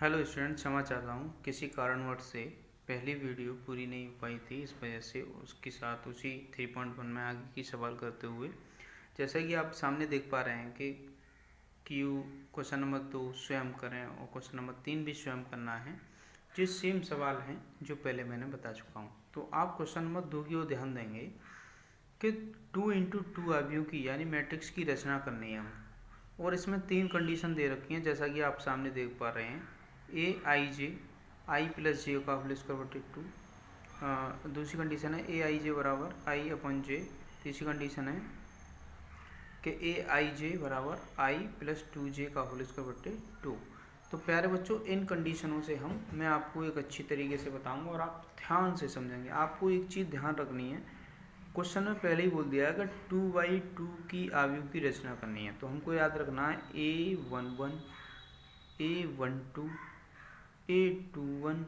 Hello student, क्षमा चाहता हूँ किसी कारणवश से पहली वीडियो पूरी नहीं हो पाई थी। इस वजह से उसके साथ उसी 3.1 में आगे की सवाल करते हुए जैसा कि आप सामने देख पा रहे हैं कि क्वेश्चन नंबर 2 स्वयं करें और क्वेश्चन नंबर 3 भी स्वयं करना है, जो सेम सवाल हैं जो पहले मैंने बता चुका हूँ। तो आप क्वेश्चन नंबर 2 की ओर ध्यान देंगे कि 2 × 2 अवयवों की यानी मैट्रिक्स की रचना करनी है हमको, और इसमें 3 कंडीशन दे रखी हैं जैसा कि आप सामने देख पा रहे हैं। ए आई जे आई प्लस जे का होल स्क्वायर बटे 2। दूसरी कंडीशन है ए आई जे बराबर आई अपन जे। तीसरी कंडीशन है कि ए आई जे बराबर आई प्लस 2 जे का होल स्क्वायर बटे 2। तो प्यारे बच्चों, इन कंडीशनों से मैं आपको एक अच्छी तरीके से बताऊंगा और आप ध्यान से समझेंगे। आपको एक चीज़ ध्यान रखनी है, क्वेश्चन में पहले ही बोल दिया है कि 2/2 की अवयव की रचना करनी है। तो हमको याद रखना है A11, A12, A21,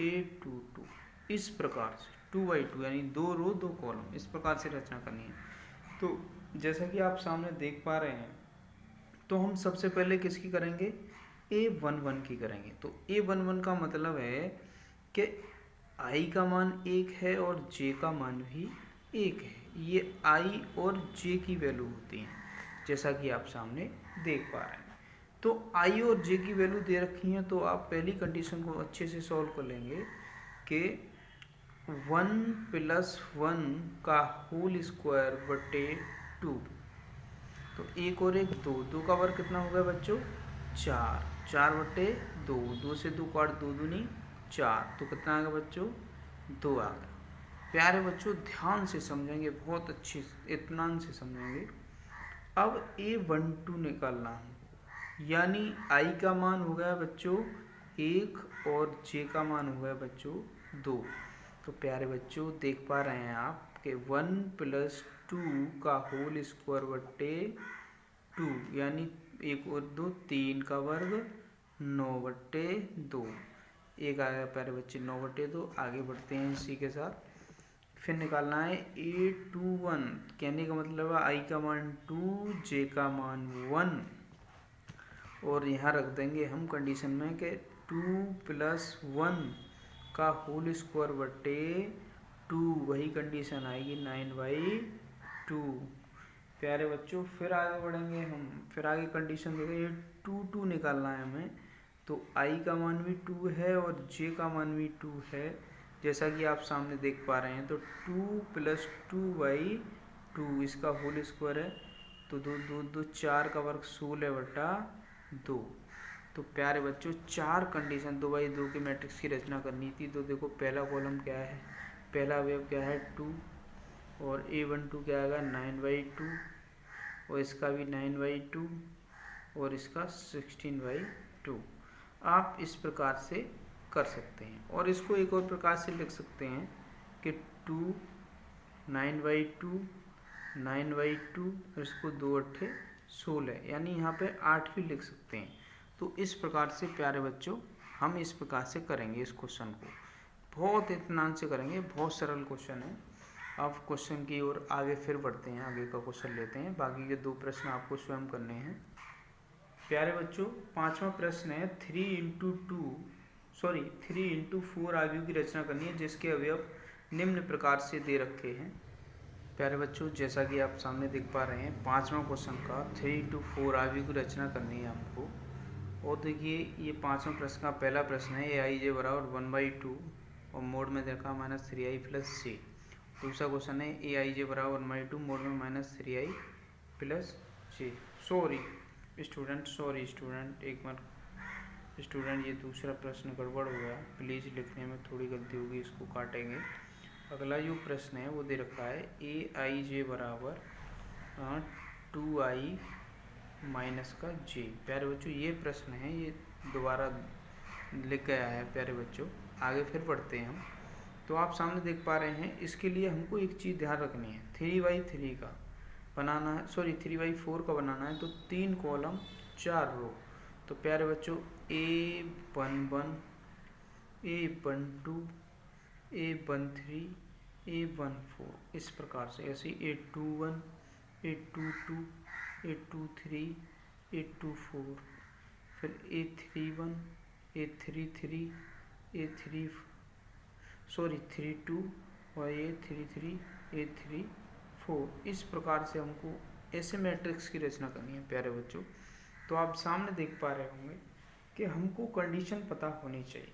A22, इस प्रकार से 2/2 यानी 2 रो 2 कॉलम, इस प्रकार से रचना करनी है। तो जैसा कि आप सामने देख पा रहे हैं, तो हम सबसे पहले किसकी करेंगे? A11 की करेंगे। तो A11 का मतलब है कि I का मान 1 है और J का मान भी 1 है। ये I और J की वैल्यू होती हैं जैसा कि आप सामने देख पा रहे हैं। तो I और J की वैल्यू दे रखी हैं, तो आप पहली कंडीशन को अच्छे से सॉल्व कर लेंगे कि 1 + 1 का होल स्क्वायर बटे 2। तो एक और एक 2, 2 का वर्ग कितना हो गया बच्चों? 4, 4 बटे 2, 2 से 2 काट 2 दूनी 4, तो कितना आ गया बच्चों? 2 आ गया। प्यारे बच्चों, ध्यान से समझेंगे, बहुत अच्छी इत्मीनान से समझेंगे। अब A12 निकालना है, यानी I का मान हो गया बच्चों 1 और J का मान हो गया बच्चों 2। तो प्यारे बच्चों, देख पा रहे हैं आप कि 1 + 2 का होल स्क्वायर बटे 2, यानी 1 और 2 3 का वर्ग 9/2। एक आ गया प्यारे बच्चे 9/2। आगे बढ़ते हैं इसी के साथ। फिर निकालना है A21, कहने का मतलब है I का मान 2, J का मान 1, और यहाँ रख देंगे हम कंडीशन में कि 2 + 1 का होल स्क्वायर बटे 2, वही कंडीशन आएगी 9/2। प्यारे बच्चों, फिर आगे बढ़ेंगे हम, फिर आगे कंडीशन देखेंगे 2 निकालना है हमें। तो I का मान भी 2 है और J का मान भी 2 है जैसा कि आप सामने देख पा रहे हैं। तो 2 + 2/2 इसका होल स्क्वायर है, तो 2 2 2 4 का वर्ग 16/2। तो प्यारे बच्चों, 4 कंडीशन 2/2 के मैट्रिक्स की रचना करनी थी। तो देखो, पहला कॉलम क्या है, पहला अवयव क्या है 2, और A12 क्या आएगा 9/2, और इसका भी 9/2, और इसका 16/2। आप इस प्रकार से कर सकते हैं, और इसको एक और प्रकार से लिख सकते हैं कि 2 9/2 9/2, और इसको 2 8 16, यानी यहाँ पे 8 भी लिख सकते हैं। तो इस प्रकार से प्यारे बच्चों, हम इस प्रकार से करेंगे इस क्वेश्चन को, बहुत इत्मीनान से करेंगे, बहुत सरल क्वेश्चन है। अब क्वेश्चन की ओर आगे फिर बढ़ते हैं, आगे का क्वेश्चन लेते हैं। बाकी के 2 प्रश्न आपको स्वयं करने हैं। प्यारे बच्चों, 5वां प्रश्न है 3 × 4 अवयव की रचना करनी है जिसके अवयव निम्न प्रकार से दे रखे हैं। प्यारे बच्चों, जैसा कि आप सामने देख पा रहे हैं, 5वां क्वेश्चन का 3 × 4 अवयव की रचना करनी है हमको। और देखिए, ये 5वां प्रश्न का पहला प्रश्न है aij बराबर 1/2 और मोड में देखा -3i + j। दूसरा क्वेश्चन है aij बराबर 1/2 मोड में -3i + j। सॉरी स्टूडेंट, एक बार स्टूडेंट, ये दूसरा प्रश्न गड़बड़ हो गया, प्लीज़ लिखने में थोड़ी गलती होगी, इसको काटेंगे। अगला जो प्रश्न है वो दे रखा है aij बराबर 2i - j। प्यारे बच्चों, ये प्रश्न है, ये दोबारा लिख गया है। प्यारे बच्चों, आगे फिर पढ़ते हैं हम। तो आप सामने देख पा रहे हैं, इसके लिए हमको एक चीज़ ध्यान रखनी है, 3/3 का बनाना है, 3/4 का बनाना है। तो 3 कॉलम 4 रो। तो प्यारे बच्चों, A11, A12, A13, A14, इस प्रकार से, ऐसे A21, A22, A23, A24, फिर A31, 3 2 और ये 3 3 3 4। इस प्रकार से हमको ऐसे मैट्रिक्स की रचना करनी है प्यारे बच्चों। तो आप सामने देख पा रहे होंगे कि हमको कंडीशन पता होनी चाहिए।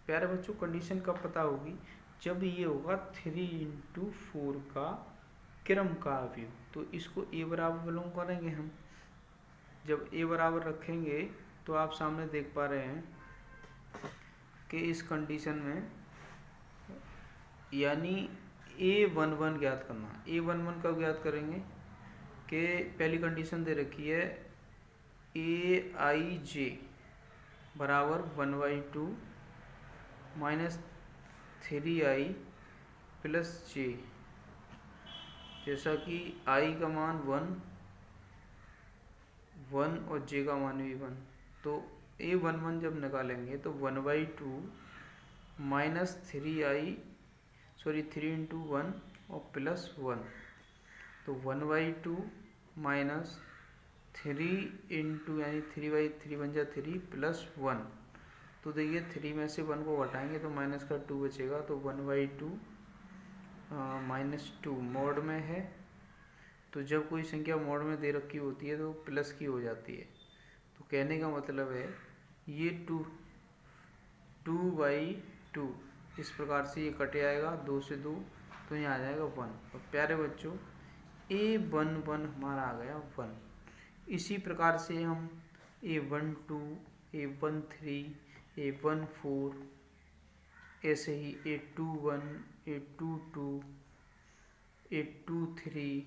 प्यारे बच्चों कंडीशन कब पता होगी? जब ये होगा 3 × 4 का क्रम का अवयव। तो इसको a बराबर बिलोंग करेंगे हम। जब a बराबर रखेंगे तो आप सामने देख पा रहे हैं कि इस कंडीशन में यानी a11 ज्ञात करना। a11 कब ज्ञात करेंगे कि पहली कंडीशन दे रखी है aij बराबर 1/2 माइनस 3i प्लस j। जैसा कि i का मान 1 और j का मान भी 1। तो a11 जब निकालेंगे तो 1/2 माइनस 3 × 1 और प्लस 1। तो 1/2 माइनस 3 यानी 3/3 बन जाए 3 प्लस 1। तो देखिए 3 में से 1 को घटाएंगे तो माइनस का 2 बचेगा। तो 1/2 -2 मोड में है। तो जब कोई संख्या मोड में दे रखी होती है तो प्लस की हो जाती है। तो कहने का मतलब है ये 2/2 इस प्रकार से ये कटे आएगा 2 से 2, तो यहाँ आ जाएगा 1। और प्यारे बच्चों a11 हमारा आ गया 1। इसी प्रकार से हम a12 a13 a14 ऐसे ही a21 a22 a23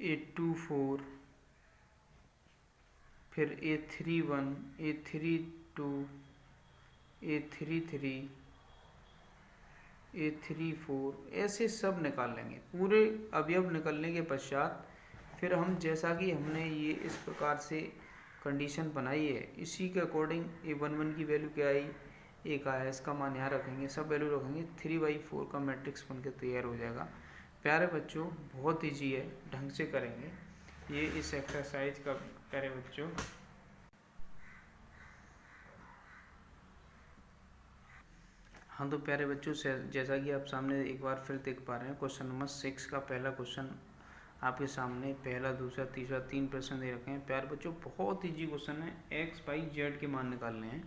a24 फिर a31 a32 a33 a34 ऐसे सब निकाल लेंगे। पूरे अवयव निकलने के पश्चात फिर हम जैसा कि हमने ये इस प्रकार से कंडीशन बनाई है इसी के अकॉर्डिंग a11 की वैल्यू क्या आई, 1 आया। इसका मान यहाँ रखेंगे, सब वैल्यू रखेंगे, 3/4 का मैट्रिक्स बनकर तैयार हो जाएगा। प्यारे बच्चों बहुत ईजी है, ढंग से करेंगे ये इस एक्सरसाइज का। प्यारे बच्चों हाँ, तो प्यारे बच्चों जैसा कि आप सामने एक बार फिर देख पा रहे हैं क्वेश्चन नंबर 6 का पहला क्वेश्चन आपके सामने पहला दूसरा तीसरा 3 प्रश्न दे रखे हैं। प्यारे बच्चों बहुत ईजी क्वेश्चन है, x y z के मान निकालने हैं।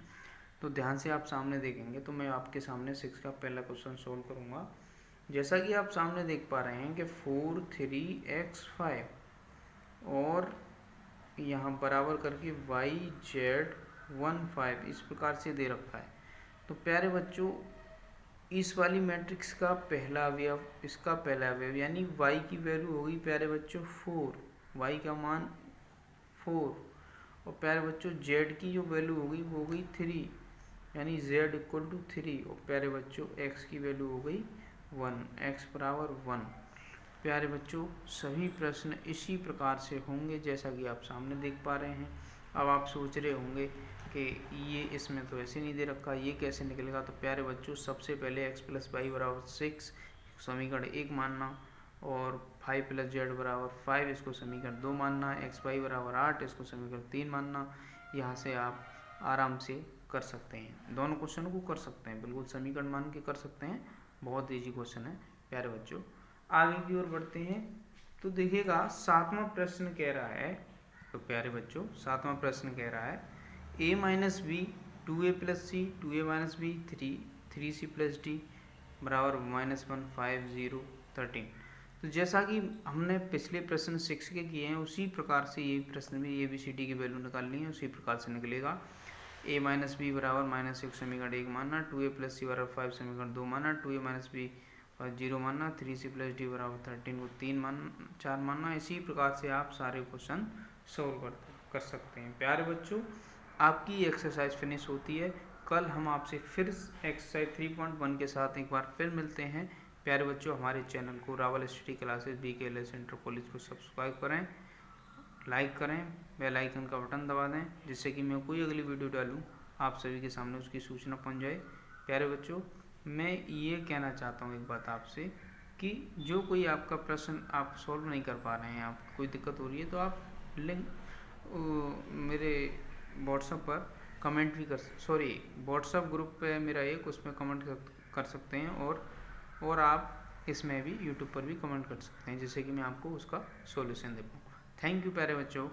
तो ध्यान से आप सामने देखेंगे तो मैं आपके सामने 6 का पहला क्वेश्चन सोल्व करूँगा। जैसा कि आप सामने देख पा रहे हैं कि 4 3x 5 और यहाँ बराबर करके y z 1 5 इस प्रकार से दे रखा है। तो प्यारे बच्चों इस वाली मैट्रिक्स का पहला अवयव इसका पहला अवयव यानी y की वैल्यू होगी प्यारे बच्चों 4, y का मान 4। और प्यारे बच्चों z की जो वैल्यू होगी वो होगी 3 यानी z = 3। और प्यारे बच्चों x की वैल्यू हो गई 1, x बराबर 1। प्यारे बच्चों सभी प्रश्न इसी प्रकार से होंगे जैसा कि आप सामने देख पा रहे हैं। अब आप सोच रहे होंगे कि ये इसमें तो ऐसे नहीं दे रखा, ये कैसे निकलेगा। तो प्यारे बच्चों सबसे पहले x + y बराबर 6 समीकरण 1 मानना और 5 + z बराबर 5 इसको समीकरण 2 मानना, xy बराबर 8 इसको समीकरण 3 मानना। यहाँ से आप आराम से कर सकते हैं, दोनों क्वेश्चन को कर सकते हैं, बिल्कुल समीकरण मान के कर सकते हैं। बहुत ईजी क्वेश्चन है प्यारे बच्चों। आगे की ओर बढ़ते हैं तो देखिएगा 7वां प्रश्न कह रहा है। तो प्यारे बच्चों 7वां प्रश्न कह रहा है a - b 2a + c 2a - b 3c + d बराबर -1 5 0 13। तो जैसा कि हमने पिछले प्रश्न 6 के किए हैं उसी प्रकार से ये प्रश्न में a b c d की वैल्यू निकालनी है, उसी प्रकार से निकलेगा। a - b बराबर -6 समीकरण 1 मानना, 2a + c बराबर 5 समीकरण 2 मानना, 2a - b 0 मानना, 3c + d बराबर 13 को 4 मानना। इसी प्रकार से आप सारे क्वेश्चन सोल्व कर सकते हैं। प्यारे बच्चों आपकी एक्सरसाइज फिनिश होती है। कल हम आपसे फिर एक्सरसाइज 3.1 के साथ एक बार फिर मिलते हैं। प्यारे बच्चों हमारे चैनल को Rawal study classes BKLS inter college को सब्सक्राइब करें, लाइक करें, बेल आइकन का बटन दबा दें जिससे कि मैं कोई अगली वीडियो डालूं आप सभी के सामने उसकी सूचना पहुंच जाए। प्यारे बच्चों मैं ये कहना चाहता हूँ एक बात आपसे कि जो कोई आपका प्रश्न आप सॉल्व नहीं कर पा रहे हैं, आपको कोई दिक्कत हो रही है तो आप लिंक व्हाट्सएप पर कमेंट भी व्हाट्सएप ग्रुप पे मेरा एक, उसमें कमेंट कर सकते हैं, और आप इसमें भी यूट्यूब पर भी कमेंट कर सकते हैं, जिससे कि मैं आपको उसका सॉल्यूशन दे पाऊँ। थैंक यू प्यारे बच्चों।